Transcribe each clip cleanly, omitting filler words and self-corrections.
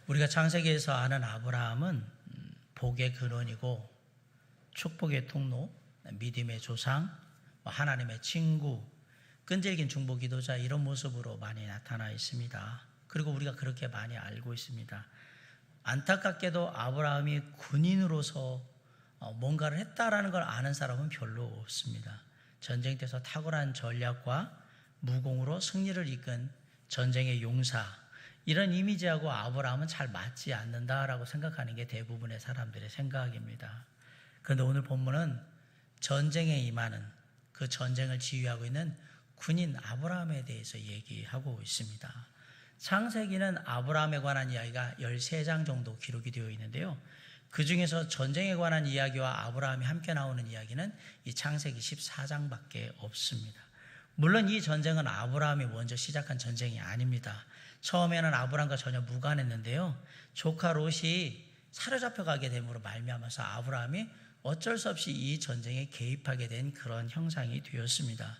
우리가 창세기에서 아는 아브라함은 복의 근원이고 축복의 통로, 믿음의 조상, 하나님의 친구, 끈질긴 중보 기도자, 이런 모습으로 많이 나타나 있습니다. 그리고 우리가 그렇게 많이 알고 있습니다. 안타깝게도 아브라함이 군인으로서 뭔가를 했다라는 걸 아는 사람은 별로 없습니다. 전쟁터에서 탁월한 전략과 무공으로 승리를 이끈 전쟁의 용사, 이런 이미지하고 아브라함은 잘 맞지 않는다라고 생각하는 게 대부분의 사람들의 생각입니다. 그런데 오늘 본문은 전쟁에 임하는, 그 전쟁을 지휘하고 있는 군인 아브라함에 대해서 얘기하고 있습니다. 창세기는 아브라함에 관한 이야기가 13장 정도 기록이 되어 있는데요, 그 중에서 전쟁에 관한 이야기와 아브라함이 함께 나오는 이야기는 이 창세기 14장밖에 없습니다. 물론 이 전쟁은 아브라함이 먼저 시작한 전쟁이 아닙니다. 처음에는 아브라함과 전혀 무관했는데요, 조카 롯이 사로잡혀 가게 됨으로 말미암아서 아브라함이 어쩔 수 없이 이 전쟁에 개입하게 된 그런 형상이 되었습니다.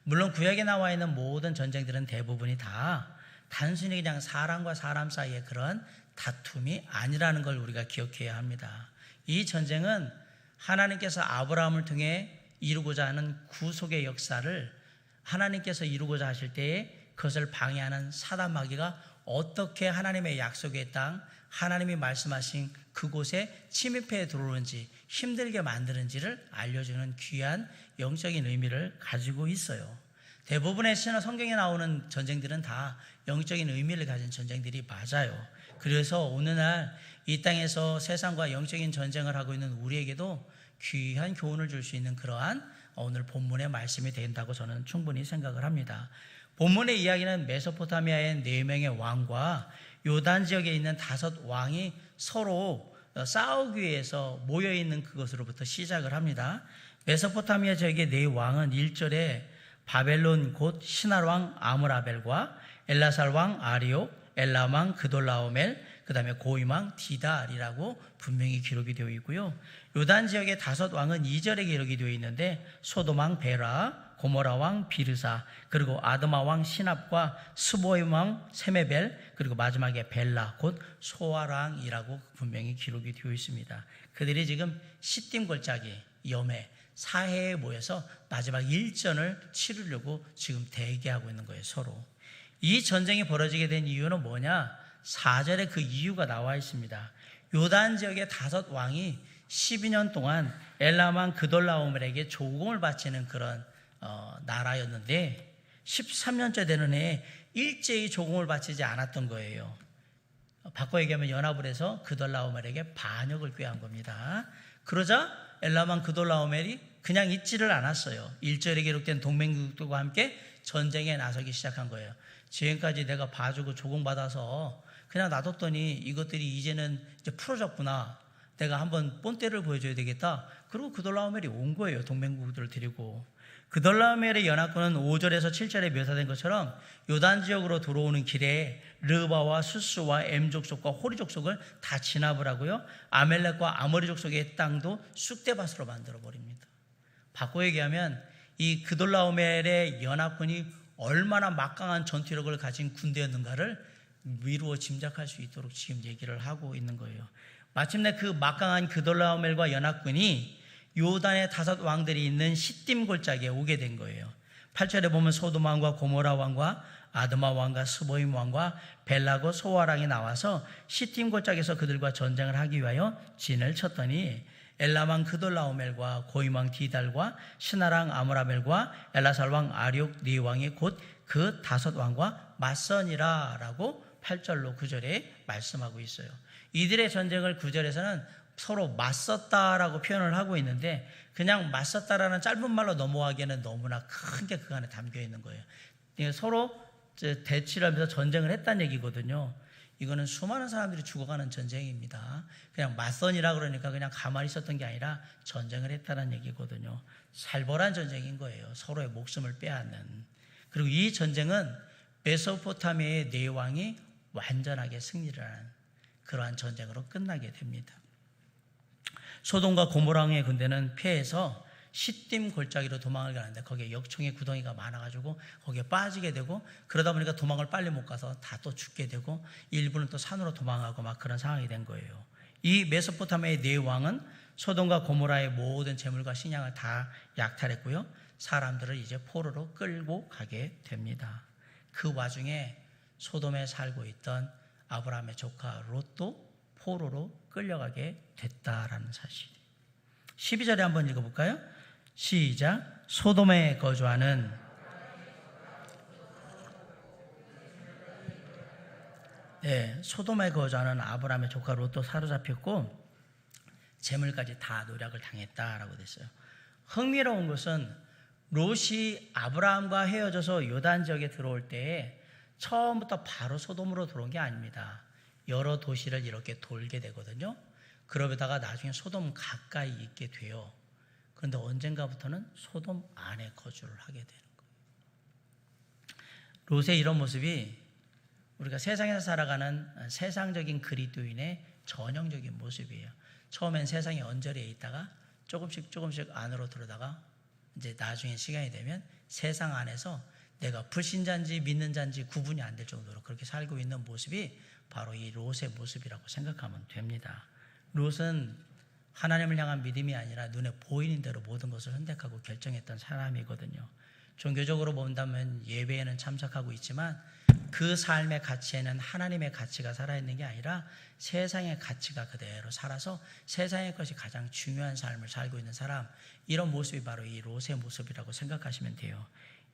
물론 구약에 나와 있는 모든 전쟁들은 대부분이 다 단순히 그냥 사람과 사람 사이의 그런 다툼이 아니라는 걸 우리가 기억해야 합니다. 이 전쟁은 하나님께서 아브라함을 통해 이루고자 하는 구속의 역사를 하나님께서 이루고자 하실 때에 그것을 방해하는 사단 마귀가 어떻게 하나님의 약속의 땅, 하나님이 말씀하신 그곳에 침입해 들어오는지, 힘들게 만드는지를 알려주는 귀한 영적인 의미를 가지고 있어요. 대부분의 신화 성경에 나오는 전쟁들은 다 영적인 의미를 가진 전쟁들이 맞아요. 그래서 오늘날 이 땅에서 세상과 영적인 전쟁을 하고 있는 우리에게도 귀한 교훈을 줄 수 있는 그러한 오늘 본문의 말씀이 된다고 저는 충분히 생각을 합니다. 본문의 이야기는 메소포타미아의 4명의 왕과 요단 지역에 있는 5 왕이 서로 싸우기 위해서 모여있는 그것으로부터 시작을 합니다. 메소포타미아 지역의 4왕은 1절에 바벨론 곧 신할 왕 아므라벨과 엘라살 왕 아리옥, 엘람 왕 그돌라오멜, 그 다음에 고임 왕 디달이라고 분명히 기록이 되어 있고요, 요단 지역의 5 왕은 2절에 기록이 되어 있는데 소돔 왕 베라, 고모라 왕 비르사, 그리고 아드마 왕 시납과 스보임 왕 세메벨, 그리고 마지막에 벨라 곧 소아랑이라고 분명히 기록이 되어 있습니다. 그들이 지금 시딤 골짜기 염해 사해에 모여서 마지막 일전을 치르려고 지금 대기하고 있는 거예요, 서로. 이 전쟁이 벌어지게 된 이유는 뭐냐? 4절에 그 이유가 나와 있습니다. 요단 지역의 5 왕이 12년 동안 엘람 왕 그돌라오멜에게 조공을 바치는 그런 나라였는데 13년째 되는 해에 일제히 조공을 바치지 않았던 거예요. 바꿔 얘기하면 연합을 해서 그돌라오멜에게 반역을 꾀한 겁니다. 그러자 엘람 왕 그돌라오멜이 그냥 있지를 않았어요. 1절에 기록된 동맹국들과 함께 전쟁에 나서기 시작한 거예요. 지금까지 내가 봐주고 조공받아서 그냥 놔뒀더니 이것들이 이제는 이제 풀어졌구나, 내가 한번 본때를 보여줘야 되겠다. 그리고 그돌라오멜이 온 거예요, 동맹국들을 데리고. 그돌라오멜의 연합군은 5절에서 7절에 묘사된 것처럼 요단 지역으로 들어오는 길에 르바와 수스와 엠족속과 호리족속을 다 진압을 하고요, 아멜렉과 아모리 족속의 땅도 쑥대밭으로 만들어버립니다. 바꿔 얘기하면 이 그돌라오멜의 연합군이 얼마나 막강한 전투력을 가진 군대였는가를 미루어 짐작할 수 있도록 지금 얘기를 하고 있는 거예요. 마침내 그 막강한 그돌라오멜과 연합군이 요단의 5 왕들이 있는 시딤 골짜기에 오게 된 거예요. 8절에 보면 소돔 왕과 고모라 왕과 아드마 왕과 스보임 왕과 벨라고 소아랑이 나와서 시딤 골짜기에서 그들과 전쟁을 하기 위하여 진을 쳤더니 엘람 왕 그돌라오멜과 고임 왕 디달과 신할 왕 아므라벨과 엘라살 왕 아리옥 4왕이 곧 그 5 왕과 맞서니라 라고 8절로 9절에 말씀하고 있어요. 이들의 전쟁을 9절에서는 서로 맞섰다라고 표현을 하고 있는데, 그냥 맞섰다라는 짧은 말로 넘어가기에는 너무나 큰 게 그 안에 담겨 있는 거예요. 서로 대치를 하면서 전쟁을 했다는 얘기거든요. 이거는 수많은 사람들이 죽어가는 전쟁입니다. 그냥 맞선이라 그러니까 그냥 가만히 있었던 게 아니라 전쟁을 했다는 얘기거든요. 살벌한 전쟁인 거예요. 서로의 목숨을 빼앗는. 그리고 이 전쟁은 메소포타미아의 4왕이 완전하게 승리를 하는 그러한 전쟁으로 끝나게 됩니다. 소돔과 고모라 왕의 군대는 패해서 시딤 골짜기로 도망을 가는데 거기에 역청의 구덩이가 많아가지고 거기에 빠지게 되고, 그러다 보니까 도망을 빨리 못 가서 다 또 죽게 되고, 일부는 또 산으로 도망하고 막 그런 상황이 된 거예요. 이 메소포타미아의 네 왕은 소돔과 고모라의 모든 재물과 신양을 다 약탈했고요, 사람들을 이제 포로로 끌고 가게 됩니다. 그 와중에 소돔에 살고 있던 아브라함의 조카 롯도 포로로 끌려가게 됐다라는 사실이. 12절에 한번 읽어볼까요? 시작. 소돔에 거주하는 소돔에 거주하는 아브라함의 조카 롯도 사로잡혔고 재물까지 다 노략을 당했다라고 됐어요. 흥미로운 것은 롯이 아브라함과 헤어져서 요단 지역에 들어올 때에 처음부터 바로 소돔으로 들어온 게 아닙니다. 여러 도시를 이렇게 돌게 되거든요. 그러다가 나중에 소돔 가까이 있게 돼요. 그런데 언젠가부터는 소돔 안에 거주를 하게 되는 거예요. 롯의 이런 모습이 우리가 세상에서 살아가는 세상적인 그리스도인의 전형적인 모습이에요. 처음엔 세상에 언저리에 있다가 조금씩 안으로 들어다가 이제 나중에 시간이 되면 세상 안에서 내가 불신자인지 믿는 자인지 구분이 안 될 정도로 그렇게 살고 있는 모습이 바로 이 롯의 모습이라고 생각하면 됩니다. 롯은 하나님을 향한 믿음이 아니라 눈에 보이는 대로 모든 것을 선택하고 결정했던 사람이거든요. 종교적으로 본다면 예배에는 참석하고 있지만 그 삶의 가치에는 하나님의 가치가 살아있는 게 아니라 세상의 가치가 그대로 살아서 세상의 것이 가장 중요한 삶을 살고 있는 사람, 이런 모습이 바로 이 롯의 모습이라고 생각하시면 돼요.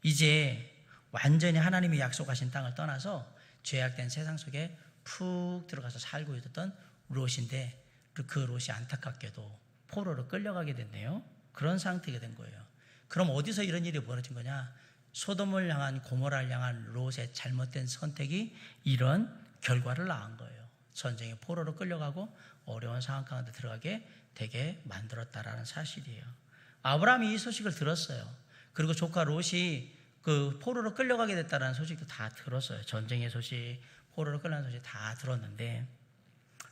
이제 완전히 하나님이 약속하신 땅을 떠나서 죄악된 세상 속에 푹 들어가서 살고 있었던 롯인데 그 롯이 안타깝게도 포로로 끌려가게 됐네요. 그런 상태가 된 거예요. 그럼 어디서 이런 일이 벌어진 거냐? 소돔을 향한 고모라를 향한 롯의 잘못된 선택이 이런 결과를 낳은 거예요. 전쟁에 포로로 끌려가고 어려운 상황 가운데 들어가게 되게 만들었다라는 사실이에요. 아브라함이 이 소식을 들었어요. 그리고 조카 롯이 그 포로로 끌려가게 됐다는 소식도 다 들었어요. 전쟁의 소식, 포로로 끌려가는 소식 다 들었는데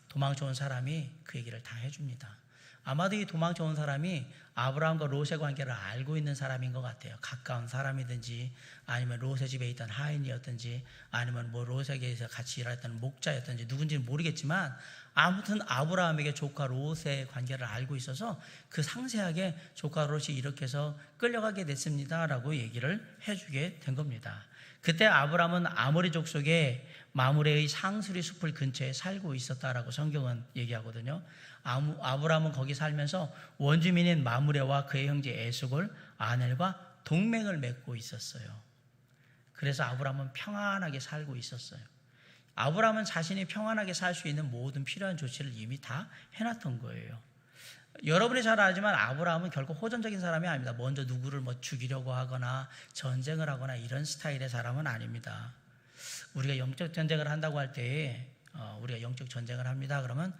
도망쳐온 사람이 그 얘기를 다 해줍니다. 아마도 이 도망쳐온 사람이 아브라함과 롯의 관계를 알고 있는 사람인 것 같아요. 가까운 사람이든지 아니면 롯의 집에 있던 하인이었든지 아니면 뭐 롯에게서 같이 일했던 목자였든지 누군지는 모르겠지만 아무튼 아브라함에게 조카 롯의 관계를 알고 있어서 그 상세하게 조카 롯이 이렇게 해서 끌려가게 됐습니다라고 얘기를 해주게 된 겁니다. 그때 아브라함은 아모리 족속의 마므레의 상수리 숲을 근처에 살고 있었다라고 성경은 얘기하거든요. 아브라함은 거기 살면서 원주민인 마므레와 그의 형제 에스골, 아넬과 동맹을 맺고 있었어요. 그래서 아브라함은 평안하게 살고 있었어요. 아브라함은 자신이 평안하게 살 수 있는 모든 필요한 조치를 이미 다 해놨던 거예요. 여러분이 잘 알지만 아브라함은 결코 호전적인 사람이 아닙니다. 먼저 누구를 뭐 죽이려고 하거나 전쟁을 하거나 이런 스타일의 사람은 아닙니다. 우리가 영적 전쟁을 한다고 할 때 우리가 영적 전쟁을 합니다. 그러면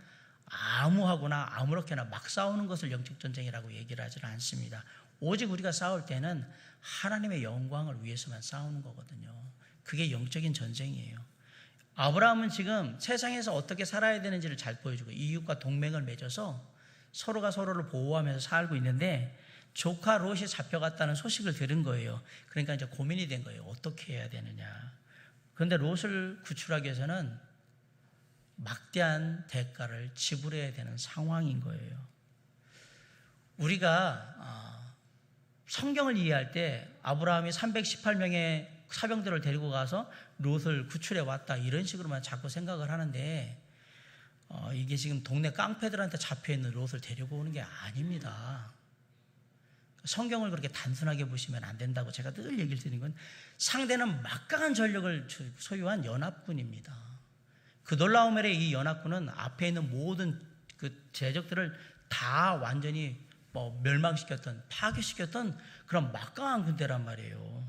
아무하거나 아무렇게나 막 싸우는 것을 영적 전쟁이라고 얘기를 하지는 않습니다. 오직 우리가 싸울 때는 하나님의 영광을 위해서만 싸우는 거거든요. 그게 영적인 전쟁이에요. 아브라함은 지금 세상에서 어떻게 살아야 되는지를 잘 보여주고 이웃과 동맹을 맺어서 서로가 서로를 보호하면서 살고 있는데 조카 롯이 잡혀갔다는 소식을 들은 거예요. 그러니까 이제 고민이 된 거예요. 어떻게 해야 되느냐. 그런데 롯을 구출하기 위해서는 막대한 대가를 지불해야 되는 상황인 거예요. 우리가 성경을 이해할 때 아브라함이 318명의 사병들을 데리고 가서 롯을 구출해 왔다 이런 식으로만 자꾸 생각을 하는데 이게 지금 동네 깡패들한테 잡혀있는 롯을 데리고 오는 게 아닙니다. 성경을 그렇게 단순하게 보시면 안 된다고 제가 늘 얘기를 드리는 건 상대는 막강한 전력을 소유한 연합군입니다. 그돌라오멜의 이 연합군은 앞에 있는 모든 그 제적들을 다 완전히 멸망시켰던 파괴시켰던 그런 막강한 군대란 말이에요.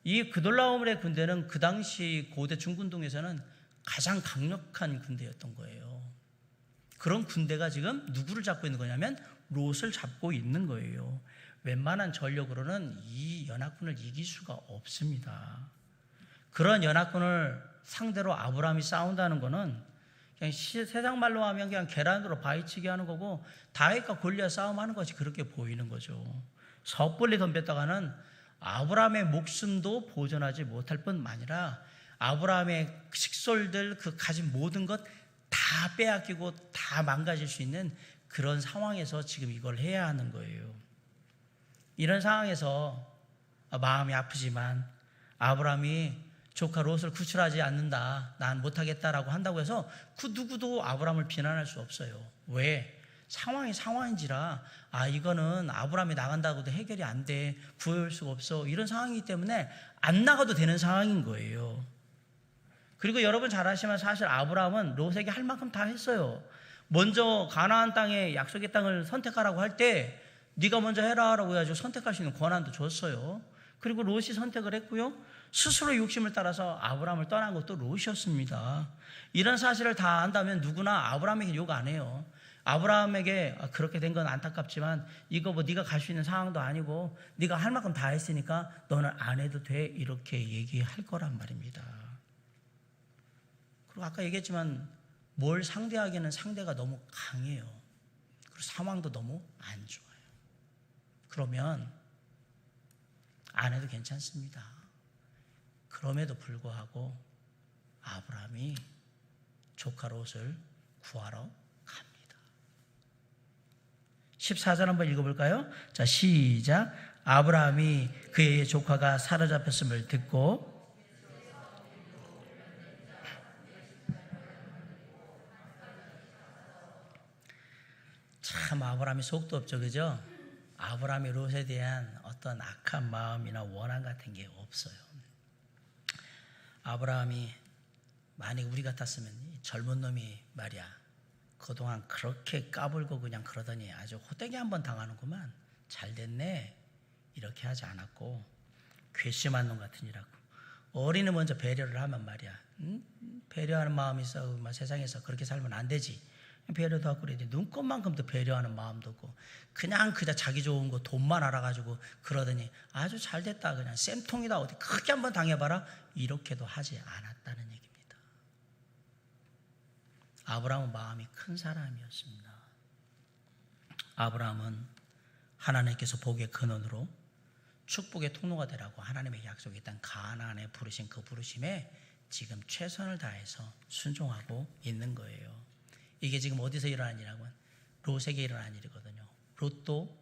이 그돌라오멜의 군대는 그 당시 고대 중군동에서는 가장 강력한 군대였던 거예요. 그런 군대가 지금 누구를 잡고 있는 거냐면 롯을 잡고 있는 거예요. 웬만한 전력으로는 이 연합군을 이길 수가 없습니다. 그런 연합군을 상대로 아브라함이 싸운다는 것은 그냥 세상 말로 하면 그냥 계란으로 바위치기 하는 거고 다윗과 골리앗 싸움하는 것이 그렇게 보이는 거죠. 섣불리 덤볐다가는 아브라함의 목숨도 보존하지 못할 뿐만 아니라 아브라함의 식솔들 그 가진 모든 것 다 빼앗기고 다 망가질 수 있는 그런 상황에서 지금 이걸 해야 하는 거예요. 이런 상황에서 마음이 아프지만 아브라함이 조카 롯을 구출하지 않는다, 난 못하겠다라고 한다고 해서 그 누구도 아브라함을 비난할 수 없어요. 왜? 상황이 상황인지라 이거는 아브라함이 나간다고도 해결이 안 돼, 구할 수가 없어, 이런 상황이기 때문에 안 나가도 되는 상황인 거예요. 그리고 여러분 잘 아시지만 사실 아브라함은 롯에게 할 만큼 다 했어요. 먼저 가나안 땅에 약속의 땅을 선택하라고 할 때 네가 먼저 해라라고 해가지고 선택할 수 있는 권한도 줬어요. 그리고 롯이 선택을 했고요. 스스로 욕심을 따라서 아브라함을 떠난 것도 롯이었습니다. 이런 사실을 다 안다면 누구나 아브라함에게 욕 안 해요. 아브라함에게 그렇게 된 건 안타깝지만 이거 뭐 네가 갈 수 있는 상황도 아니고 네가 할 만큼 다 했으니까 너는 안 해도 돼, 이렇게 얘기할 거란 말입니다. 그리고 아까 얘기했지만 뭘 상대하기에는 상대가 너무 강해요. 그리고 상황도 너무 안 좋아요. 그러면 안 해도 괜찮습니다. 그럼에도 불구하고 아브라함이 조카 롯을 구하러 갑니다. 14절 한번 읽어볼까요? 자, 시작. 아브라함이 그의 조카가 사로잡혔음을 듣고 참 아브라함이 속도 없죠, 그죠? 아브라함이 롯에 대한 어떤 악한 마음이나 원한 같은 게 없어요. 아브라함이 만약 우리 같았으면 젊은 놈이 말이야 그동안 그렇게 까불고 그냥 그러더니 아주 호되게 한번 당하는구만, 잘 됐네, 이렇게 하지 않았고 괘씸한 놈 같으니라고 어린이 먼저 배려를 하면 말이야, 배려하는 마음이 있어 세상에서 그렇게 살면 안 되지, 배려도 하고 그래야 돼. 눈꽃만큼도 배려하는 마음도 없고 그냥 자기 좋은 거 돈만 알아가지고 그러더니 아주 잘 됐다, 그냥 쌤통이다, 어디 크게 한번 당해봐라, 이렇게도 하지 않았다는 얘기입니다. 아브라함은 마음이 큰 사람이었습니다. 아브라함은 하나님께서 복의 근원으로 축복의 통로가 되라고 하나님의 약속이 있던 가나안에 부르신 그 부르심에 지금 최선을 다해서 순종하고 있는 거예요. 이게 지금 어디서 일어난 일이라고? 롯에게 일어난 일이거든요. 롯도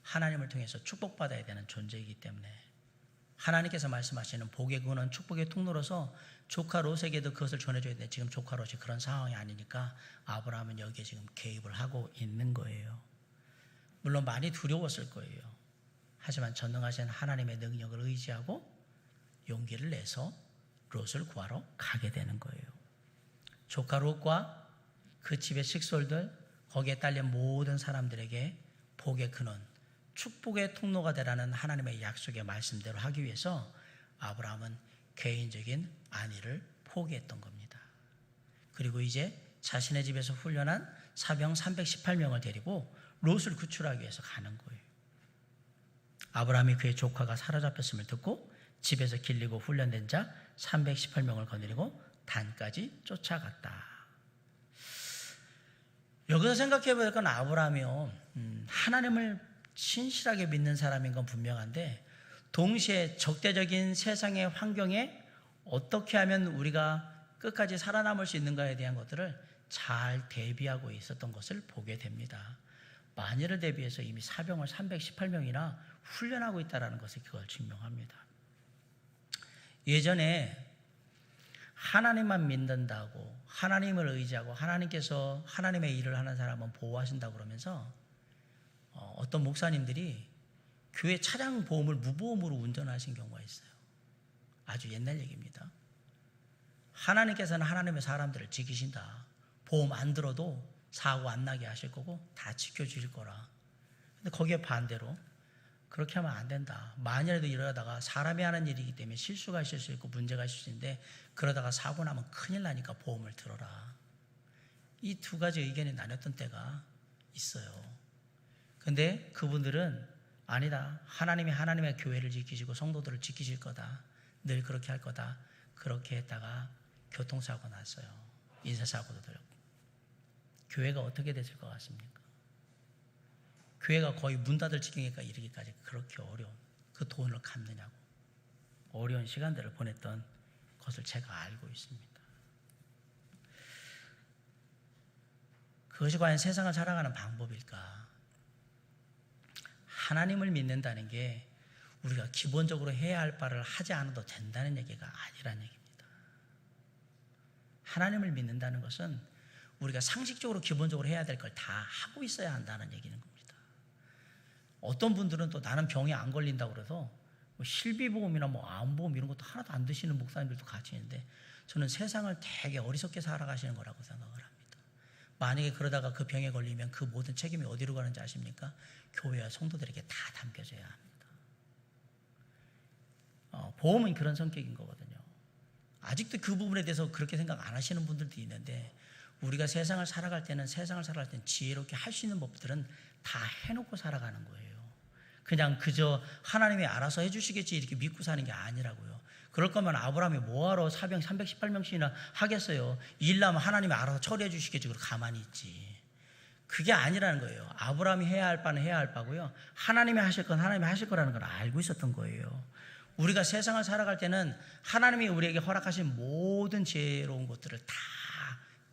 하나님을 통해서 축복받아야 되는 존재이기 때문에 하나님께서 말씀하시는 복의 근원, 축복의 통로로서 조카 롯에게도 그것을 전해줘야 돼. 지금 조카 롯이 그런 상황이 아니니까 아브라함은 여기에 지금 개입을 하고 있는 거예요. 물론 많이 두려웠을 거예요. 하지만 전능하신 하나님의 능력을 의지하고 용기를 내서 롯을 구하러 가게 되는 거예요. 조카 롯과 그 집의 식솔들, 거기에 딸린 모든 사람들에게 복의 근원, 축복의 통로가 되라는 하나님의 약속의 말씀대로 하기 위해서 아브라함은 개인적인 안위를 포기했던 겁니다. 그리고 이제 자신의 집에서 훈련한 사병 318명을 데리고 롯을 구출하기 위해서 가는 거예요. 아브라함이 그의 조카가 사로잡혔음을 듣고 집에서 길리고 훈련된 자 318명을 거느리고 단까지 쫓아갔다. 여기서 생각해 보니까 아브라함이요, 하나님을 신실하게 믿는 사람인 건 분명한데 동시에 적대적인 세상의 환경에 어떻게 하면 우리가 끝까지 살아남을 수 있는가에 대한 것들을 잘 대비하고 있었던 것을 보게 됩니다. 만일을 대비해서 이미 사병을 318명이나 훈련하고 있다는 것이 그걸 증명합니다. 예전에 하나님만 믿는다고, 하나님을 의지하고 하나님께서 하나님의 일을 하는 사람은 보호하신다고 그러면서 어떤 목사님들이 교회 차량 보험을 무보험으로 운전하신 경우가 있어요. 아주 옛날 얘기입니다. 하나님께서는 하나님의 사람들을 지키신다, 보험 안 들어도 사고 안 나게 하실 거고 다 지켜주실 거라. 근데 거기에 반대로 그렇게 하면 안 된다, 만일에도 이러다가 사람이 하는 일이기 때문에 실수가 있을 수 있고 문제가 있을 수 있는데 그러다가 사고 나면 큰일 나니까 보험을 들어라. 이 두 가지 의견이 나눴던 때가 있어요. 근데 그분들은 아니다, 하나님이 하나님의 교회를 지키시고 성도들을 지키실 거다, 늘 그렇게 할 거다, 그렇게 했다가 교통사고 났어요. 인쇄사고도 들었고. 교회가 어떻게 됐을 것 같습니까? 교회가 거의 문 닫을 지경에 이르기까지 그렇게 어려운, 그 돈을 갚느냐고 어려운 시간들을 보냈던 것을 제가 알고 있습니다. 그것이 과연 세상을 살아가는 방법일까? 하나님을 믿는다는 게 우리가 기본적으로 해야 할 바를 하지 않아도 된다는 얘기가 아니란 얘기입니다. 하나님을 믿는다는 것은 우리가 상식적으로 기본적으로 해야 될 걸 다 하고 있어야 한다는 얘기는 겁니다. 어떤 분들은 또 나는 병에 안 걸린다고 그래서 실비보험이나 암보험 이런 것도 하나도 안 드시는 목사님들도 같이 있는데, 저는 세상을 되게 어리석게 살아가시는 거라고 생각을 합니다. 만약에 그러다가 그 병에 걸리면 그 모든 책임이 어디로 가는지 아십니까? 교회와 성도들에게 다 담겨져야 합니다. 보험은 그런 성격인 거거든요. 아직도 그 부분에 대해서 그렇게 생각 안 하시는 분들도 있는데, 우리가 세상을 살아갈 때는 지혜롭게 할 수 있는 법들은 다 해놓고 살아가는 거예요. 그냥 그저 하나님이 알아서 해주시겠지 이렇게 믿고 사는 게 아니라고요. 그럴 거면 아브라함이 뭐하러 318명씩이나 하겠어요. 일 나면 하나님이 알아서 처리해 주시겠지. 그리고 가만히 있지. 그게 아니라는 거예요. 아브라함이 해야 할 바는 해야 할 바고요. 하나님이 하실 건 하나님이 하실 거라는 걸 알고 있었던 거예요. 우리가 세상을 살아갈 때는 하나님이 우리에게 허락하신 모든 지혜로운 것들을 다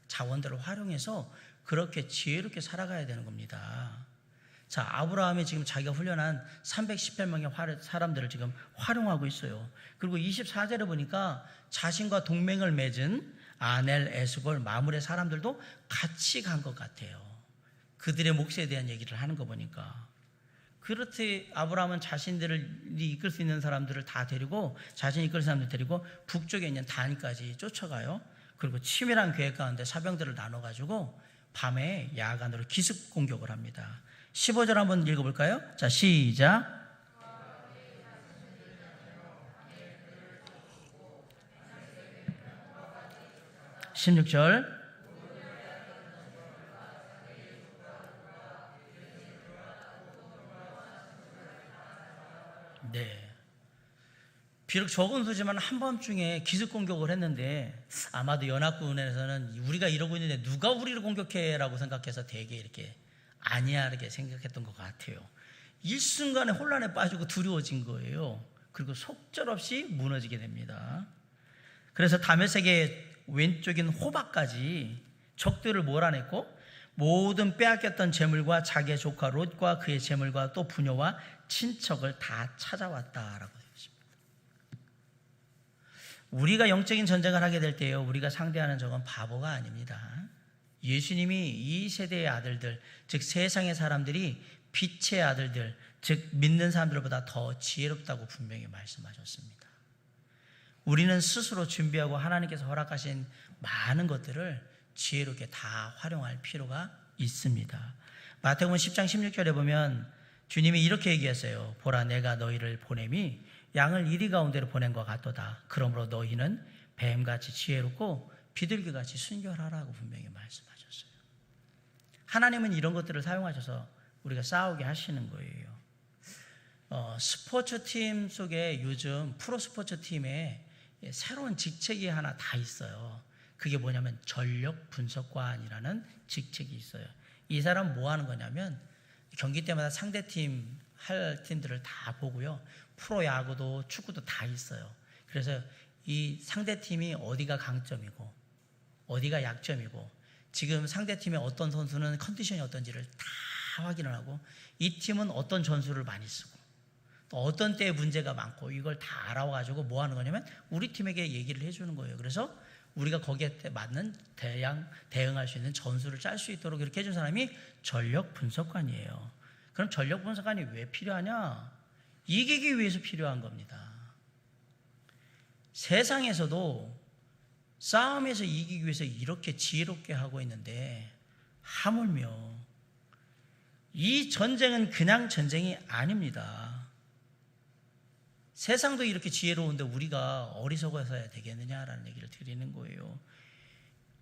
자원들을 활용해서 그렇게 지혜롭게 살아가야 되는 겁니다. 자, 아브라함이 지금 자기가 훈련한 318명의 사람들을 지금 활용하고 있어요. 그리고 24절에 보니까 자신과 동맹을 맺은 아넬, 에스골, 마물의 사람들도 같이 간 것 같아요. 그들의 몫에 대한 얘기를 하는 거 보니까. 그렇듯 아브라함은 자신들이 이끌 수 있는 사람들을 다 데리고, 자신이 이끌 사람들 데리고 북쪽에 있는 단까지 쫓아가요. 그리고 치밀한 계획 가운데 사병들을 나눠가지고 밤에 야간으로 기습 공격을 합니다. 15절 한번 읽어볼까요? 자, 시작. 16절. 네. 비록 적은 수지만 한밤중에 기습 공격을 했는데, 아마도 연합군에서는 우리가 이러고 있는데 누가 우리를 공격해? 라고 생각해서 되게 이렇게 아니하게 생각했던 것 같아요. 일순간에 혼란에 빠지고 두려워진 거예요. 그리고 속절없이 무너지게 됩니다. 그래서 다메섹의 왼쪽인 호박까지 적들을 몰아냈고, 모든 빼앗겼던 재물과 자기의 조카 롯과 그의 재물과 또 부녀와 친척을 다 찾아왔다라고 되어 있습니다. 우리가 영적인 전쟁을 하게 될 때요, 우리가 상대하는 적은 바보가 아닙니다. 예수님이 이 세대의 아들들, 즉 세상의 사람들이 빛의 아들들, 즉 믿는 사람들보다 더 지혜롭다고 분명히 말씀하셨습니다. 우리는 스스로 준비하고 하나님께서 허락하신 많은 것들을 지혜롭게 다 활용할 필요가 있습니다. 마태복음 10장 16절에 보면 주님이 이렇게 얘기했어요. 보라, 내가 너희를 보냄이 양을 이리 가운데로 보낸 것 같도다. 그러므로 너희는 뱀같이 지혜롭고 비둘기같이 순결하라고 분명히 말씀하셨어요. 하나님은 이런 것들을 사용하셔서 우리가 싸우게 하시는 거예요. 스포츠팀 속에 요즘 프로스포츠팀에 새로운 직책이 하나 다 있어요. 그게 뭐냐면 전력 분석관이라는 직책이 있어요. 이 사람은 뭐 하는 거냐면 경기 때마다 상대팀 할 팀들을 다 보고요. 프로야구도 축구도 다 있어요. 그래서 이 상대팀이 어디가 강점이고 어디가 약점이고 지금 상대팀의 어떤 선수는 컨디션이 어떤지를 다 확인을 하고 이 팀은 어떤 전술을 많이 쓰고 또 어떤 때에 문제가 많고 이걸 다 알아와가지고 뭐 하는 거냐면 우리 팀에게 얘기를 해주는 거예요. 그래서 우리가 거기에 맞는 대응할 수 있는 전술을 짤 수 있도록 이렇게 해준 사람이 전력 분석관이에요. 그럼 전력 분석관이 왜 필요하냐? 이기기 위해서 필요한 겁니다. 세상에서도 싸움에서 이기기 위해서 이렇게 지혜롭게 하고 있는데 하물며 이 전쟁은 그냥 전쟁이 아닙니다. 세상도 이렇게 지혜로운데 우리가 어리석어서 해야 되겠느냐라는 얘기를 드리는 거예요.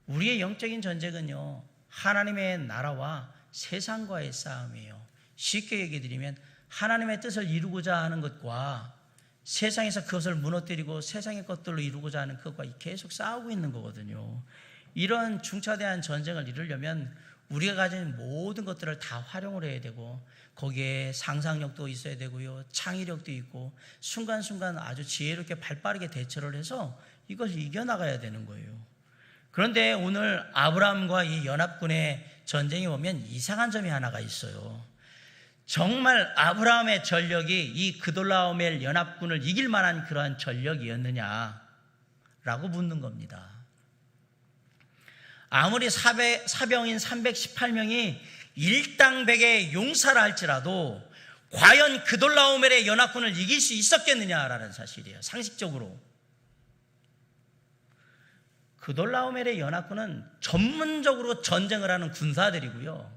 우리의 영적인 전쟁은요, 하나님의 나라와 세상과의 싸움이에요. 쉽게 얘기해 드리면 하나님의 뜻을 이루고자 하는 것과 세상에서 그것을 무너뜨리고 세상의 것들로 이루고자 하는 그것과 계속 싸우고 있는 거거든요. 이런 중차대한 전쟁을 이루려면 우리가 가진 모든 것들을 다 활용을 해야 되고 거기에 상상력도 있어야 되고요. 창의력도 있고 순간순간 아주 지혜롭게 발빠르게 대처를 해서 이것을 이겨나가야 되는 거예요. 그런데 오늘 아브라함과 이 연합군의 전쟁이 보면 이상한 점이 하나가 있어요. 정말 아브라함의 전력이 이 그돌라오멜 연합군을 이길 만한 그러한 전력이었느냐라고 묻는 겁니다. 아무리 사병인 318명이 일당백의 용사라 할지라도 과연 그돌라오멜의 연합군을 이길 수 있었겠느냐라는 사실이에요. 상식적으로. 그돌라오멜의 연합군은 전문적으로 전쟁을 하는 군사들이고요.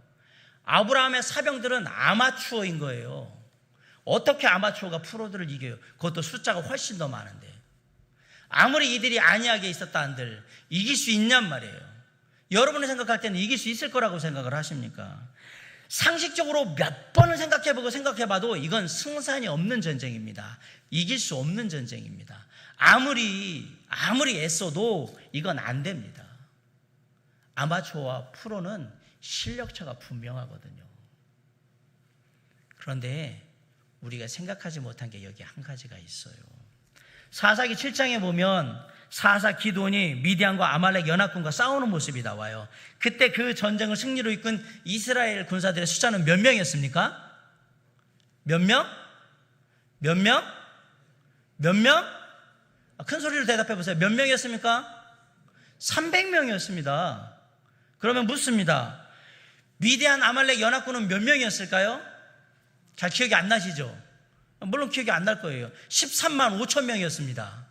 아브라함의 사병들은 아마추어인 거예요. 어떻게 아마추어가 프로들을 이겨요? 그것도 숫자가 훨씬 더 많은데. 아무리 이들이 안이하게 있었다 한들 이길 수 있냔 말이에요. 여러분이 생각할 때는 이길 수 있을 거라고 생각을 하십니까? 상식적으로 몇 번을 생각해보고 생각해봐도 이건 승산이 없는 전쟁입니다. 이길 수 없는 전쟁입니다. 아무리 애써도 이건 안 됩니다. 아마추어와 프로는 실력차가 분명하거든요. 그런데 우리가 생각하지 못한 게 여기 한 가지가 있어요. 사사기 7장에 보면 사사 기드온이 미디안과 아말렉 연합군과 싸우는 모습이 나와요. 그때 그 전쟁을 승리로 이끈 이스라엘 군사들의 숫자는 몇 명이었습니까? 몇 명? 몇 명? 몇 명? 큰 소리로 대답해 보세요. 몇 명이었습니까? 300명이었습니다. 그러면 묻습니다. 미디안 아말렉 연합군은 몇 명이었을까요? 잘 기억이 안 나시죠? 물론 기억이 안 날 거예요. 13만 5천 명이었습니다.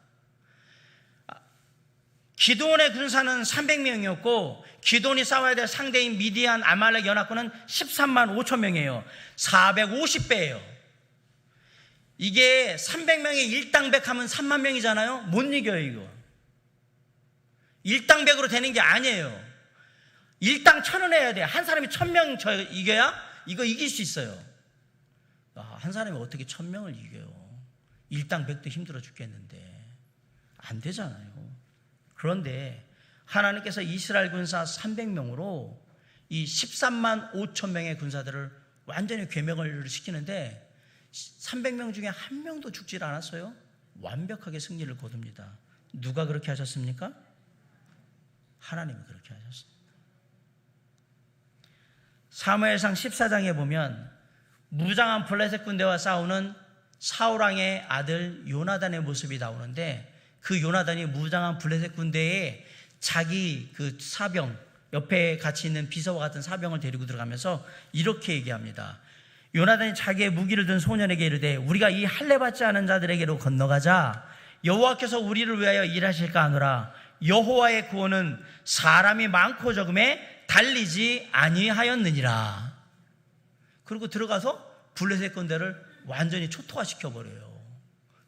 기드온의 군사는 300명이었고 기드온이 싸워야 될 상대인 미디안 아말렉 연합군은 13만 5천 명이에요. 450배예요. 이게 300명의 일당백 하면 3만 명이잖아요. 못 이겨요 이거. 일당백으로 되는 게 아니에요. 일당 1000원 해야 돼. 한 사람이 1000명 이겨야 이거 이길 수 있어요. 한 사람이 어떻게 1000명을 이겨요? 일당 100도 힘들어 죽겠는데 안 되잖아요. 그런데 하나님께서 이스라엘 군사 300명으로 이 13만 5천 명의 군사들을 완전히 괴멸을 시키는데 300명 중에 한 명도 죽질 않았어요. 완벽하게 승리를 거둡니다. 누가 그렇게 하셨습니까? 하나님이 그렇게 하셨습니다. 사무엘상 14장에 보면 무장한 블레셋 군대와 싸우는 사울왕의 아들 요나단의 모습이 나오는데 그 요나단이 무장한 블레셋 군대에 자기 그 사병 옆에 같이 있는 비서와 같은 사병을 데리고 들어가면서 이렇게 얘기합니다. 요나단이 자기의 무기를 든 소년에게 이르되 우리가 이 할례 받지 않은 자들에게로 건너가자. 여호와께서 우리를 위하여 일하실까 하노라. 여호와의 구원은 사람이 많고 적음에 달리지 아니하였느니라. 그리고 들어가서 블레셋 군대를 완전히 초토화시켜버려요.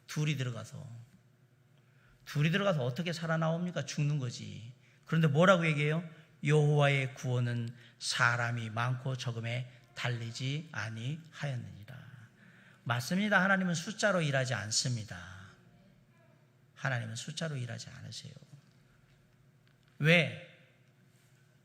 둘이 들어가서 어떻게 살아나옵니까? 죽는 거지. 그런데 뭐라고 얘기해요? 여호와의 구원은 사람이 많고 적음에 달리지 아니하였느니라. 맞습니다. 하나님은 숫자로 일하지 않습니다. 하나님은 숫자로 일하지 않으세요. 왜?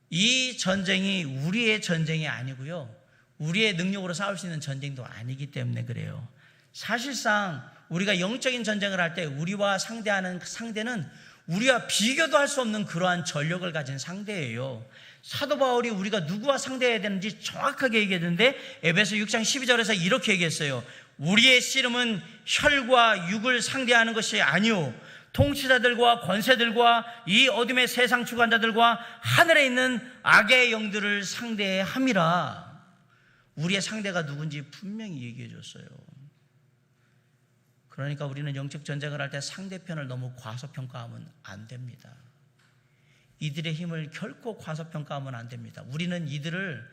이 전쟁이 우리의 전쟁이 아니고요. 우리의 능력으로 싸울 수 있는 전쟁도 아니기 때문에 그래요. 사실상 우리가 영적인 전쟁을 할 때 우리와 상대하는 상대는 우리와 비교도 할 수 없는 그러한 전력을 가진 상대예요. 사도 바울이 우리가 누구와 상대해야 되는지 정확하게 얘기했는데 에베소 6장 12절에서 이렇게 얘기했어요. 우리의 씨름은 혈과 육을 상대하는 것이 아니오 통치자들과 권세들과 이 어둠의 세상 주관자들과 하늘에 있는 악의 영들을 상대함이라. 우리의 상대가 누군지 분명히 얘기해 줬어요. 그러니까 우리는 영적 전쟁을 할 때 상대편을 너무 과소평가하면 안 됩니다. 이들의 힘을 결코 과소평가하면 안 됩니다. 우리는 이들을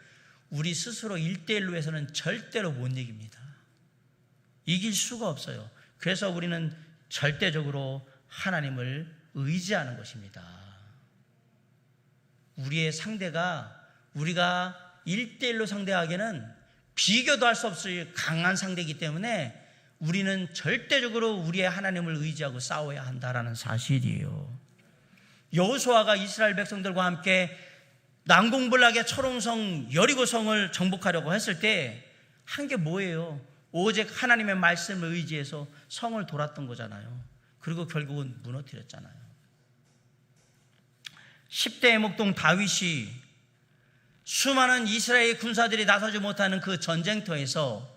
우리 스스로 1대1로 해서는 절대로 못 이깁니다. 이길 수가 없어요. 그래서 우리는 절대적으로 하나님을 의지하는 것입니다. 우리의 상대가 우리가 1대1로 상대하기에는 비교도 할 수 없을 강한 상대이기 때문에 우리는 절대적으로 우리의 하나님을 의지하고 싸워야 한다라는 사실이에요. 여호수아가 이스라엘 백성들과 함께 난공불락의 초롱성 여리고성을 정복하려고 했을 때 한 게 뭐예요? 오직 하나님의 말씀을 의지해서 성을 돌았던 거잖아요. 그리고 결국은 무너뜨렸잖아요. 10대 목동 다윗이 수많은 이스라엘 군사들이 나서지 못하는 그 전쟁터에서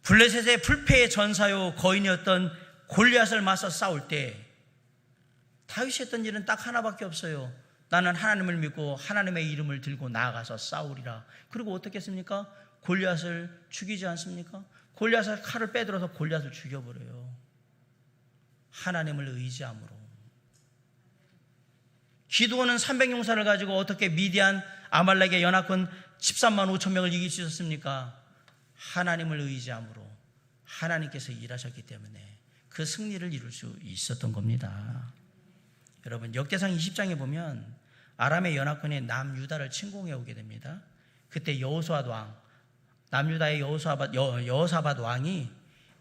블레셋의 불패의 전사요 거인이었던 골리앗을 맞서 싸울 때 다윗이 했던 일은 딱 하나밖에 없어요. 나는 하나님을 믿고 하나님의 이름을 들고 나아가서 싸우리라. 그리고 어떻게 했습니까? 골리앗을 죽이지 않습니까? 골리앗을 칼을 빼들어서 골리앗을 죽여버려요. 하나님을 의지함으로. 기드온은 300용사를 가지고 어떻게 미디안 아말렉의 연합군 13만 5천 명을 이길 수 있었습니까? 하나님을 의지함으로 하나님께서 일하셨기 때문에 그 승리를 이룰 수 있었던 겁니다. 여러분, 역대상 20장에 보면 아람의 연합군이 남유다를 침공해 오게 됩니다. 그때 여호수아 왕, 남유다의 여호사밧 왕이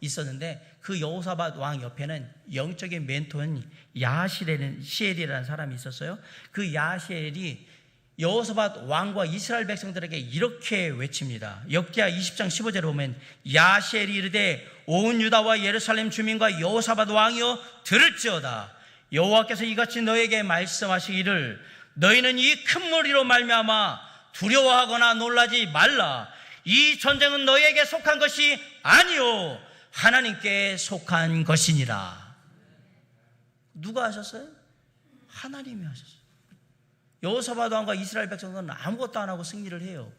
있었는데 그 여호사밧 왕 옆에는 영적인 멘토인 야하시엘이라는 사람이 있었어요. 그 야하시엘이 여호사밧 왕과 이스라엘 백성들에게 이렇게 외칩니다. 역대하 20장 15절에 보면 야하시엘이 이르되 온 유다와 예루살렘 주민과 여호사밧 왕이여 들을지어다. 여호와께서 이같이 너에게 말씀하시기를 너희는 이 큰 무리로 말미암아 두려워하거나 놀라지 말라. 이 전쟁은 너희에게 속한 것이 아니요 하나님께 속한 것이니라. 누가 하셨어요? 하나님이 하셨어요. 여호사밧 왕과 이스라엘 백성들은 아무것도 안 하고 승리를 해요.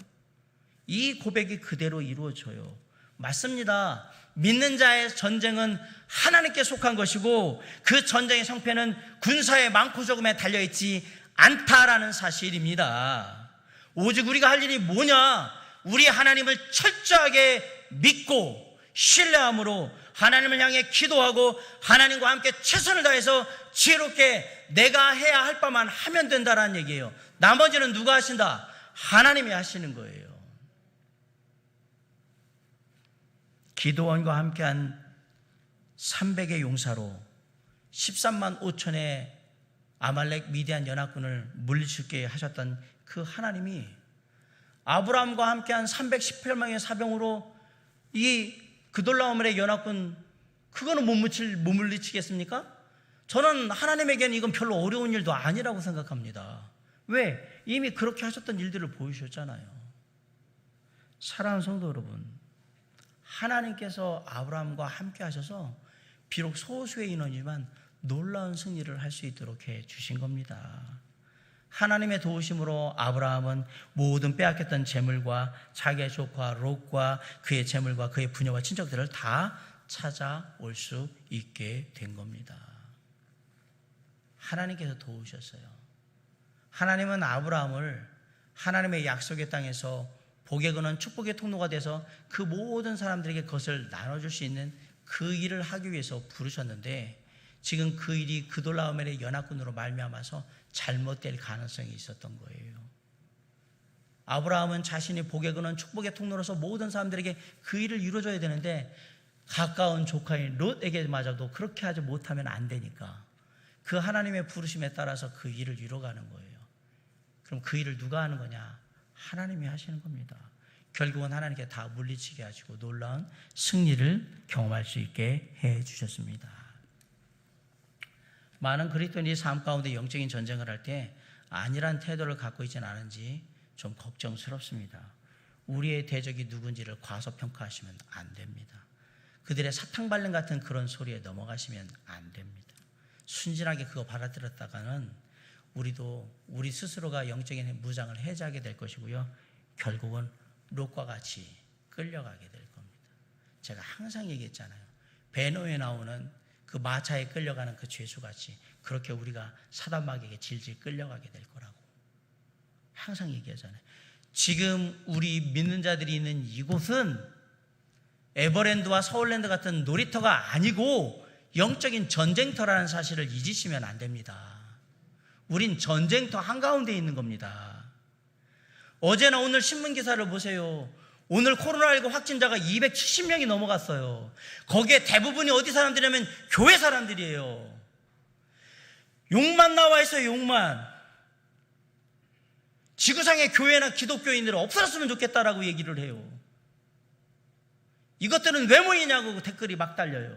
이 고백이 그대로 이루어져요. 맞습니다. 믿는 자의 전쟁은 하나님께 속한 것이고 그 전쟁의 성패는 군사의 많고 적음에 달려있지 않다라는 사실입니다. 오직 우리가 할 일이 뭐냐? 우리 하나님을 철저하게 믿고 신뢰함으로 하나님을 향해 기도하고 하나님과 함께 최선을 다해서 지혜롭게 내가 해야 할 바만 하면 된다라는 얘기예요. 나머지는 누가 하신다? 하나님이 하시는 거예요. 기드온과 함께한 300의 용사로 13만 5천의 아말렉 미디안 연합군을 물리치게 하셨던 그 하나님이 아브라함과 함께한 318명의 사병으로 이 그돌라오멜의 연합군 그거는 못 물리치겠습니까? 저는 하나님에게는 이건 별로 어려운 일도 아니라고 생각합니다. 왜? 이미 그렇게 하셨던 일들을 보여주셨잖아요. 사랑하는 성도 여러분, 하나님께서 아브라함과 함께 하셔서 비록 소수의 인원이지만 놀라운 승리를 할 수 있도록 해 주신 겁니다. 하나님의 도우심으로 아브라함은 모든 빼앗겼던 재물과 자기의 조카 롯과 그의 재물과 그의 부녀와 친척들을 다 찾아올 수 있게 된 겁니다. 하나님께서 도우셨어요. 하나님은 아브라함을 하나님의 약속의 땅에서 복에 거는 축복의 통로가 돼서 그 모든 사람들에게 그것을 나눠줄 수 있는 그 일을 하기 위해서 부르셨는데 지금 그 일이 그돌라오멜의 연합군으로 말미암아서 잘못될 가능성이 있었던 거예요. 아브라함은 자신이 복에 거는 축복의 통로로서 모든 사람들에게 그 일을 이루어줘야 되는데 가까운 조카인 롯에게마저도 그렇게 하지 못하면 안 되니까 그 하나님의 부르심에 따라서 그 일을 이루어가는 거예요. 그럼 그 일을 누가 하는 거냐? 하나님이 하시는 겁니다. 결국은 하나님께 다 물리치게 하시고 놀라운 승리를 경험할 수 있게 해 주셨습니다. 많은 그리스도인이 삶 가운데 영적인 전쟁을 할 때 안일한 태도를 갖고 있지는 않은지 좀 걱정스럽습니다. 우리의 대적이 누군지를 과소평가하시면 안 됩니다. 그들의 사탕발림 같은 그런 소리에 넘어가시면 안 됩니다. 순진하게 그거 받아들였다가는 우리도 우리 스스로가 영적인 무장을 해제하게 될 것이고요. 결국은 롯과 같이 끌려가게 될 겁니다. 제가 항상 얘기했잖아요. 베노에 나오는 그 마차에 끌려가는 그 죄수같이 그렇게 우리가 사단마귀에게 질질 끌려가게 될 거라고 항상 얘기하잖아요. 지금 우리 믿는 자들이 있는 이곳은 에버랜드와 서울랜드 같은 놀이터가 아니고 영적인 전쟁터라는 사실을 잊으시면 안 됩니다. 우린 전쟁터 한가운데 있는 겁니다. 어제나 오늘 신문기사를 보세요. 오늘 코로나19 확진자가 270명이 넘어갔어요. 거기에 대부분이 어디 사람들이냐면 교회 사람들이에요. 욕만 나와 있어요. 욕만. 지구상의 교회나 기독교인들은 없어졌으면 좋겠다라고 얘기를 해요. 이것들은 왜 모이냐고 댓글이 막 달려요.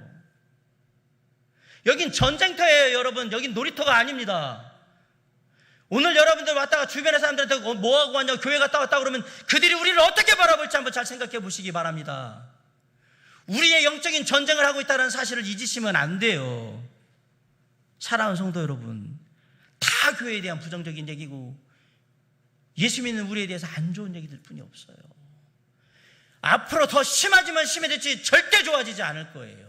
여긴 전쟁터예요, 여러분. 여긴 놀이터가 아닙니다. 오늘 여러분들 왔다가 주변의 사람들한테 뭐하고 왔냐고 교회 갔다 왔다 그러면 그들이 우리를 어떻게 바라볼지 한번 잘 생각해 보시기 바랍니다. 우리의 영적인 전쟁을 하고 있다는 사실을 잊으시면 안 돼요. 사랑하는 성도 여러분, 다 교회에 대한 부정적인 얘기고 예수 믿는 우리에 대해서 안 좋은 얘기들 뿐이 없어요. 앞으로 더 심해지면 심해질지 절대 좋아지지 않을 거예요.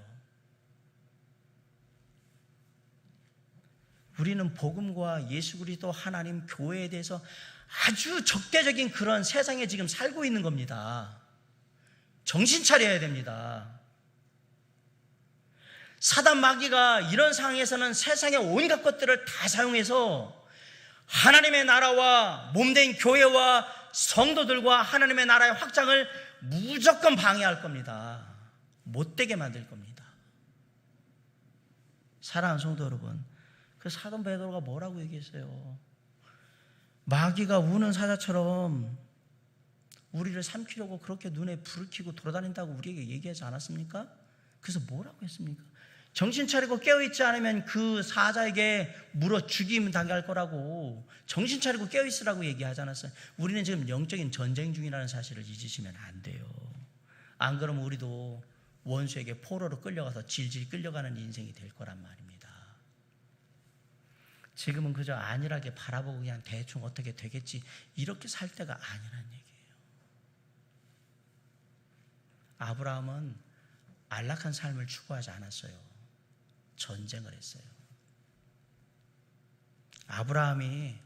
우리는 복음과 예수 그리스도 하나님 교회에 대해서 아주 적대적인 그런 세상에 지금 살고 있는 겁니다. 정신 차려야 됩니다. 사단 마귀가 이런 상황에서는 세상의 온갖 것들을 다 사용해서 하나님의 나라와 몸된 교회와 성도들과 하나님의 나라의 확장을 무조건 방해할 겁니다. 못되게 만들 겁니다. 사랑하는 성도 여러분, 그 사도 베드로가 뭐라고 얘기했어요? 마귀가 우는 사자처럼 우리를 삼키려고 그렇게 눈에 불을 켜고 돌아다닌다고 우리에게 얘기하지 않았습니까? 그래서 뭐라고 했습니까? 정신 차리고 깨어있지 않으면 그 사자에게 물어 죽임 당할 거라고, 정신 차리고 깨어있으라고 얘기하지 않았어요? 우리는 지금 영적인 전쟁 중이라는 사실을 잊으시면 안 돼요. 안 그러면 우리도 원수에게 포로로 끌려가서 질질 끌려가는 인생이 될 거란 말입니다. 지금은 그저 안일하게 바라보고 그냥 대충 어떻게 되겠지 이렇게 살 때가 아니란 얘기예요. 아브라함은 안락한 삶을 추구하지 않았어요. 전쟁을 했어요. 아브라함이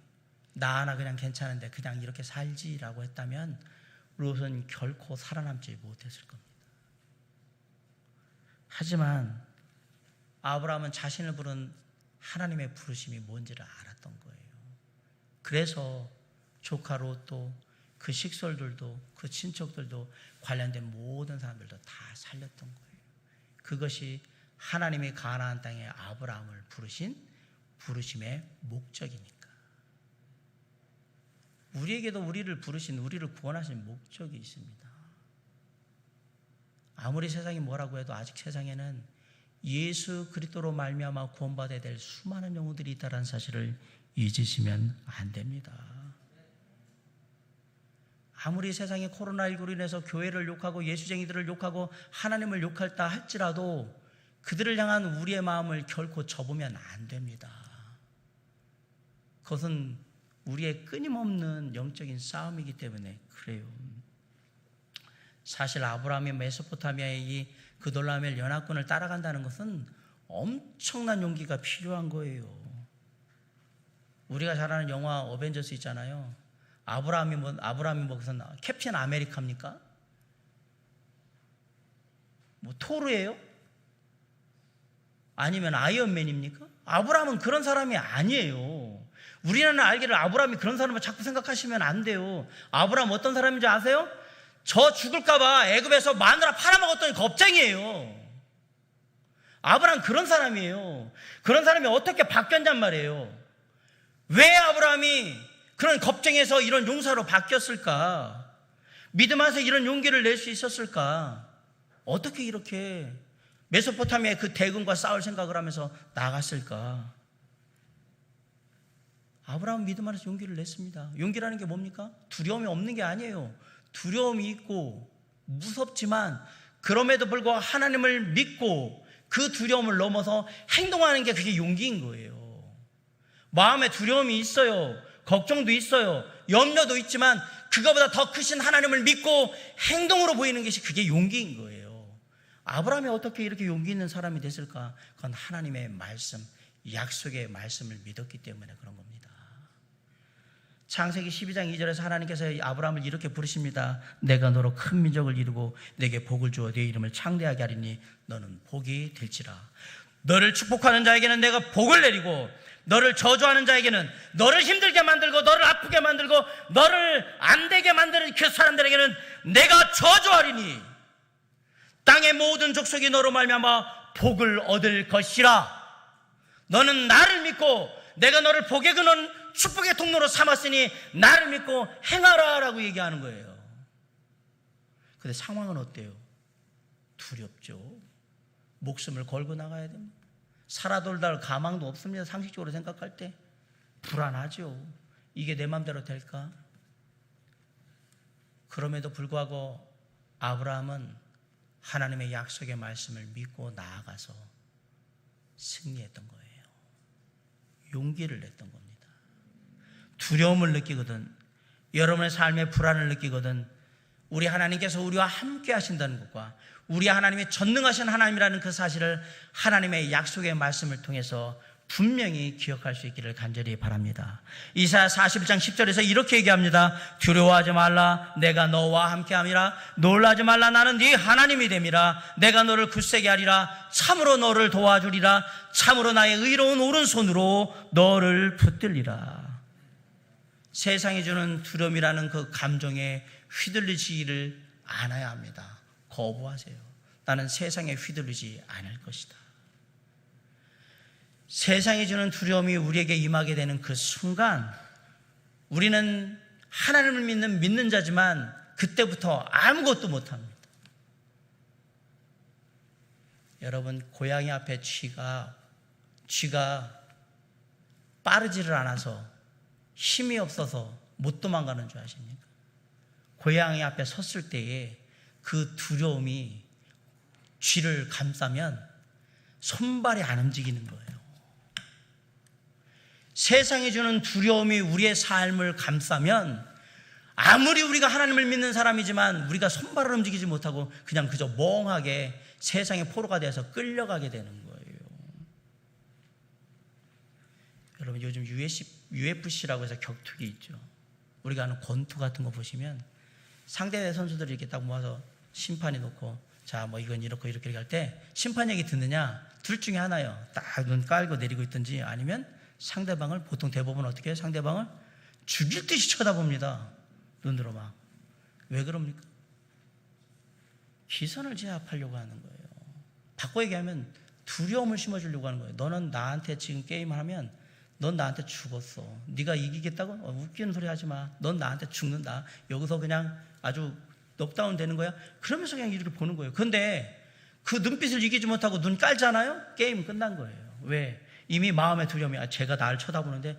나 하나 그냥 괜찮은데 그냥 이렇게 살지라고 했다면 롯은 결코 살아남지 못했을 겁니다. 하지만 아브라함은 자신을 부른 하나님의 부르심이 뭔지를 알았던 거예요. 그래서 조카 롯도 그 식솔들도 그 친척들도 관련된 모든 사람들도 다 살렸던 거예요. 그것이 하나님이 가나안 땅에 아브라함을 부르신 부르심의 목적이니까. 우리에게도 우리를 부르신, 우리를 구원하신 목적이 있습니다. 아무리 세상이 뭐라고 해도 아직 세상에는 예수 그리스도로 말미암아 구원받아야 될 수많은 영혼들이 있다는 사실을 잊으시면 안 됩니다. 아무리 세상에 코로나19로 인해서 교회를 욕하고 예수쟁이들을 욕하고 하나님을 욕할다 할지라도 그들을 향한 우리의 마음을 결코 접으면 안 됩니다. 그것은 우리의 끊임없는 영적인 싸움이기 때문에 그래요. 사실 아브라함이 메소포타미아의 이 그돌라오멜 연합군을 따라간다는 것은 엄청난 용기가 필요한 거예요. 우리가 잘 아는 영화 어벤져스 있잖아요. 아브라함이 무슨 캡틴 아메리카입니까? 뭐 토르예요? 아니면 아이언맨입니까? 아브라함은 그런 사람이 아니에요. 우리는 알기를 아브라함이 그런 사람을 자꾸 생각하시면 안 돼요. 아브라함 어떤 사람인지 아세요? 저 죽을까봐 애굽에서 마누라 팔아먹었던 겁쟁이에요. 아브라함 그런 사람이에요. 그런 사람이 어떻게 바뀌었냔 말이에요. 왜 아브라함이 그런 겁쟁이에서 이런 용사로 바뀌었을까? 믿음 안에서 이런 용기를 낼 수 있었을까? 어떻게 이렇게 메소포타미아의 그 대군과 싸울 생각을 하면서 나갔을까? 아브라함은 믿음 안에서 용기를 냈습니다. 용기라는 게 뭡니까? 두려움이 없는 게 아니에요. 두려움이 있고 무섭지만 그럼에도 불구하고 하나님을 믿고 그 두려움을 넘어서 행동하는 게 그게 용기인 거예요. 마음에 두려움이 있어요. 걱정도 있어요. 염려도 있지만 그거보다 더 크신 하나님을 믿고 행동으로 보이는 것이 그게 용기인 거예요. 아브라함이 어떻게 이렇게 용기 있는 사람이 됐을까? 그건 하나님의 말씀, 약속의 말씀을 믿었기 때문에 그런 겁니다. 창세기 12장 2절에서 하나님께서 아브라함을 이렇게 부르십니다. 내가 너로 큰 민족을 이루고 내게 복을 주어 네 이름을 창대하게 하리니 너는 복이 될지라. 너를 축복하는 자에게는 내가 복을 내리고 너를 저주하는 자에게는 너를 힘들게 만들고 너를 아프게 만들고 너를 안 되게 만드는 그 사람들에게는 내가 저주하리니 땅의 모든 족속이 너로 말미암아 복을 얻을 것이라. 너는 나를 믿고 내가 너를 복의 근원 축복의 통로로 삼았으니 나를 믿고 행하라 라고 얘기하는 거예요. 근데 상황은 어때요? 두렵죠. 목숨을 걸고 나가야 됩니다. 살아돌다 가망도 없습니다. 상식적으로 생각할 때 불안하죠. 이게 내 맘대로 될까? 그럼에도 불구하고 아브라함은 하나님의 약속의 말씀을 믿고 나아가서 승리했던 거예요. 용기를 냈던 겁니다. 두려움을 느끼거든, 여러분의 삶에 불안을 느끼거든, 우리 하나님께서 우리와 함께 하신다는 것과 우리 하나님이 전능하신 하나님이라는 그 사실을 하나님의 약속의 말씀을 통해서 분명히 기억할 수 있기를 간절히 바랍니다. 이사야 41장 10절에서 이렇게 얘기합니다. 두려워하지 말라, 내가 너와 함께함이라. 놀라지 말라, 나는 네 하나님이 됨이라. 내가 너를 굳세게 하리라. 참으로 너를 도와주리라. 참으로 나의 의로운 오른손으로 너를 붙들리라. 세상이 주는 두려움이라는 그 감정에 휘둘리지를 않아야 합니다. 거부하세요. 나는 세상에 휘둘리지 않을 것이다. 세상이 주는 두려움이 우리에게 임하게 되는 그 순간 우리는 하나님을 믿는 자지만 그때부터 아무것도 못합니다. 여러분, 고양이 앞에 쥐가 빠르지를 않아서 힘이 없어서 못 도망가는 줄 아십니까? 고양이 앞에 섰을 때에 그 두려움이 쥐를 감싸면 손발이 안 움직이는 거예요. 세상이 주는 두려움이 우리의 삶을 감싸면 아무리 우리가 하나님을 믿는 사람이지만 우리가 손발을 움직이지 못하고 그냥 그저 멍하게 세상의 포로가 되어서 끌려가게 되는 거예요. 여러분, 요즘 UFC라고 해서 격투기 있죠. 우리가 아는 권투 같은 거 보시면 상대 선수들이 이렇게 딱 모아서 심판이 놓고 자, 뭐 이건 이렇고 이렇게 할 때 심판 얘기 듣느냐? 둘 중에 하나요. 딱 눈 깔고 내리고 있든지 아니면 상대방을, 보통 대부분 어떻게 해요? 상대방을 죽일 듯이 쳐다봅니다. 눈으로 막. 왜 그럽니까? 기선을 제압하려고 하는 거예요. 바꿔 얘기하면 두려움을 심어주려고 하는 거예요. 너는 나한테 지금 게임을 하면 넌 나한테 죽었어. 네가 이기겠다고? 웃기는 소리 하지 마. 넌 나한테 죽는다. 여기서 그냥 아주 넉다운 되는 거야? 그러면서 그냥 이렇게 보는 거예요. 근데 그 눈빛을 이기지 못하고 눈 깔잖아요? 게임 끝난 거예요. 왜? 이미 마음의 두려움이, 쟤가 나를 쳐다보는데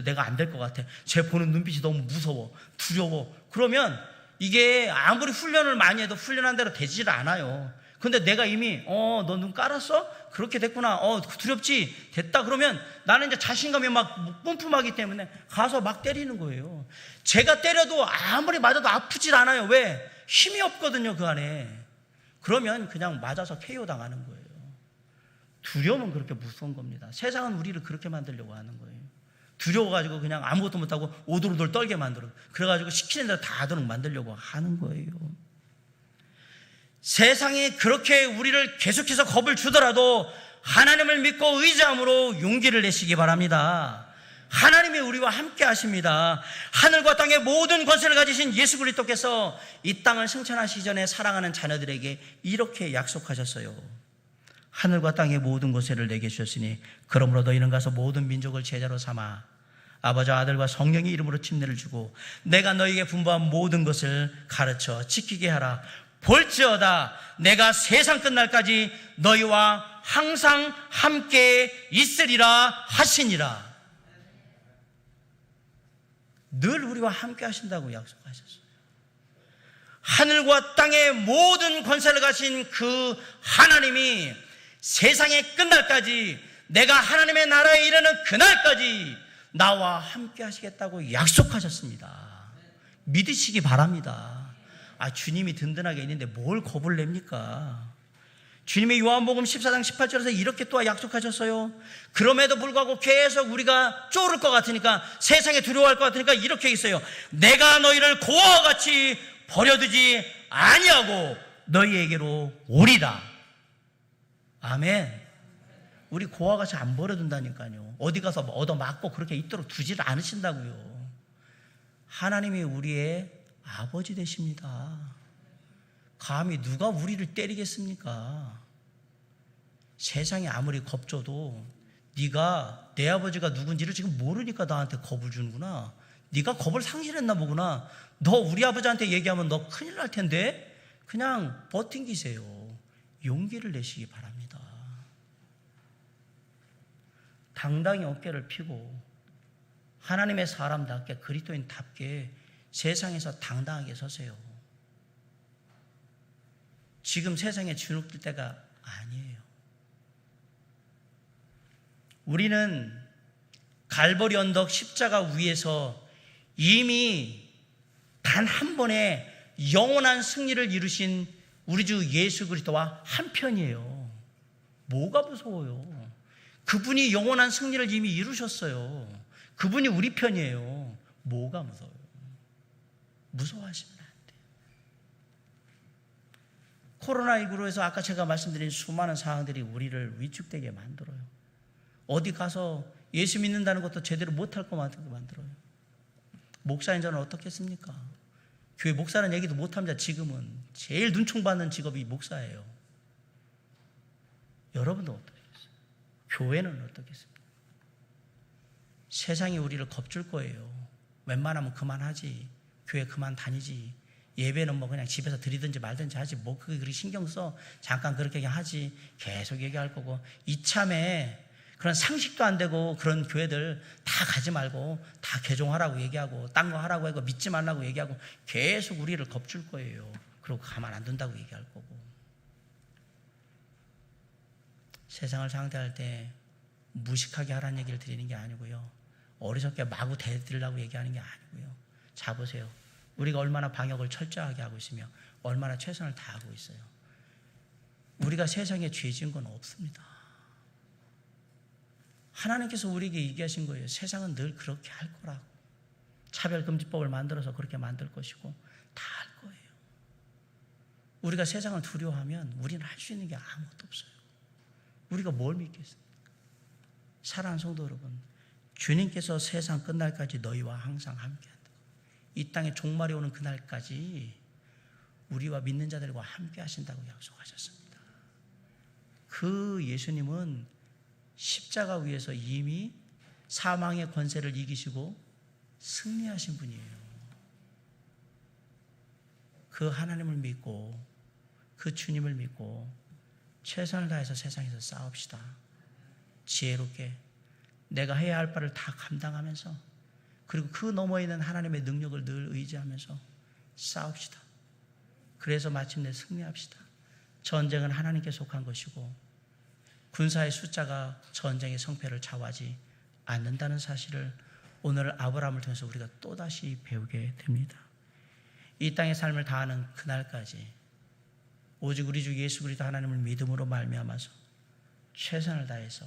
내가 안 될 것 같아. 쟤 보는 눈빛이 너무 무서워, 두려워. 그러면 이게 아무리 훈련을 많이 해도 훈련한 대로 되지를 않아요. 근데 내가 이미 너 눈 깔았어? 그렇게 됐구나. 두렵지? 됐다. 그러면 나는 이제 자신감이 막 뿜뿜하기 때문에 가서 막 때리는 거예요. 제가 때려도 아무리 맞아도 아프질 않아요. 왜? 힘이 없거든요, 그 안에. 그러면 그냥 맞아서 KO 당하는 거예요. 두려움은 그렇게 무서운 겁니다. 세상은 우리를 그렇게 만들려고 하는 거예요. 두려워가지고 그냥 아무것도 못하고 오돌오돌 떨게 만들어. 그래가지고 시키는 대로 다 하도록 만들려고 하는 거예요. 세상이 그렇게 우리를 계속해서 겁을 주더라도 하나님을 믿고 의지함으로 용기를 내시기 바랍니다. 하나님이 우리와 함께 하십니다. 하늘과 땅의 모든 권세를 가지신 예수 그리스도께서 이 땅을 승천하시기 전에 사랑하는 자녀들에게 이렇게 약속하셨어요. 하늘과 땅의 모든 권세를 내게 주셨으니 그러므로 너희는 가서 모든 민족을 제자로 삼아 아버지와 아들과 성령의 이름으로 침례를 주고 내가 너희에게 분부한 모든 것을 가르쳐 지키게 하라. 볼지어다 내가 세상 끝날까지 너희와 항상 함께 있으리라 하시니라. 늘 우리와 함께 하신다고 약속하셨어요. 하늘과 땅의 모든 권세를 가진 그 하나님이 세상의 끝날까지, 내가 하나님의 나라에 이르는 그날까지 나와 함께 하시겠다고 약속하셨습니다. 믿으시기 바랍니다. 주님이 든든하게 있는데 뭘 겁을 냅니까? 주님이 요한복음 14장 18절에서 이렇게 또 약속하셨어요. 그럼에도 불구하고 계속 우리가 쫄을 것 같으니까, 세상에 두려워할 것 같으니까 이렇게 있어요. 내가 너희를 고아와 같이 버려두지 아니하고 너희에게로 오리라. 아멘. 우리 고아와 같이 안 버려둔다니까요. 어디 가서 얻어맞고 그렇게 있도록 두지를 않으신다고요. 하나님이 우리의 아버지 되십니다. 감히 누가 우리를 때리겠습니까? 세상이 아무리 겁줘도 네가 내 아버지가 누군지를 지금 모르니까 나한테 겁을 주는구나. 네가 겁을 상실했나 보구나. 너 우리 아버지한테 얘기하면 너 큰일 날 텐데 그냥 버팅기세요. 용기를 내시기 바랍니다. 당당히 어깨를 펴고 하나님의 사람답게 그리스도인답게 세상에서 당당하게 서세요. 지금 세상에 주눅들 때가 아니에요. 우리는 갈보리 언덕 십자가 위에서 이미 단 한 번에 영원한 승리를 이루신 우리 주 예수 그리스도와 한편이에요. 뭐가 무서워요? 그분이 영원한 승리를 이미 이루셨어요. 그분이 우리 편이에요. 뭐가 무서워요? 무서워하시면 안 돼요. 코로나19로 해서 아까 제가 말씀드린 수많은 상황들이 우리를 위축되게 만들어요. 어디 가서 예수 믿는다는 것도 제대로 못할 것 같게 만들어요. 목사인 저는 어떻겠습니까? 교회 목사는 얘기도 못합니다. 지금은 제일 눈총받는 직업이 목사예요. 여러분도 어떻겠어요? 교회는 어떻겠습니까? 세상이 우리를 겁줄 거예요. 웬만하면 그만하지. 교회 그만 다니지. 예배는 뭐 그냥 집에서 드리든지 말든지 하지. 뭐 그게 그리 신경 써. 잠깐 그렇게 그냥 하지. 계속 얘기할 거고. 이참에 그런 상식도 안 되고 그런 교회들 다 가지 말고 다 개종하라고 얘기하고 딴 거 하라고 하고 믿지 말라고 얘기하고 계속 우리를 겁줄 거예요. 그리고 가만 안 둔다고 얘기할 거고. 세상을 상대할 때 무식하게 하라는 얘기를 드리는 게 아니고요. 어리석게 마구 대들라고 얘기하는 게 아니고요. 자 보세요. 우리가 얼마나 방역을 철저하게 하고 있으며 얼마나 최선을 다하고 있어요. 우리가 세상에 죄 지은 건 없습니다. 하나님께서 우리에게 얘기하신 거예요. 세상은 늘 그렇게 할 거라고. 차별금지법을 만들어서 그렇게 만들 것이고 다 할 거예요. 우리가 세상을 두려워하면 우리는 할 수 있는 게 아무것도 없어요. 우리가 뭘 믿겠습니까? 사랑하는 성도 여러분, 주님께서 세상 끝날까지 너희와 항상 함께한다. 이 땅에 종말이 오는 그날까지 우리와 믿는 자들과 함께 하신다고 약속하셨습니다. 그 예수님은 십자가 위에서 이미 사망의 권세를 이기시고 승리하신 분이에요. 그 하나님을 믿고 그 주님을 믿고 최선을 다해서 세상에서 싸웁시다. 지혜롭게 내가 해야 할 바를 다 감당하면서 그리고 그 너머에 있는 하나님의 능력을 늘 의지하면서 싸웁시다. 그래서 마침내 승리합시다. 전쟁은 하나님께 속한 것이고 군사의 숫자가 전쟁의 성패를 좌우하지 않는다는 사실을 오늘 아브라함을 통해서 우리가 또다시 배우게 됩니다. 이 땅의 삶을 다하는 그날까지 오직 우리 주 예수 그리스도 하나님을 믿음으로 말미암아서 최선을 다해서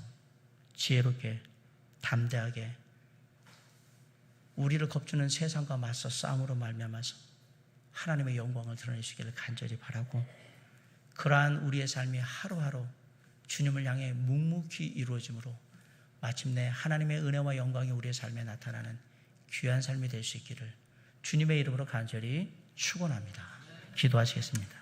지혜롭게 담대하게 우리를 겁주는 세상과 맞서 싸움으로 말미암아서 하나님의 영광을 드러내시기를 간절히 바라고 그러한 우리의 삶이 하루하루 주님을 향해 묵묵히 이루어짐으로 마침내 하나님의 은혜와 영광이 우리의 삶에 나타나는 귀한 삶이 될 수 있기를 주님의 이름으로 간절히 축원합니다. 기도하시겠습니다.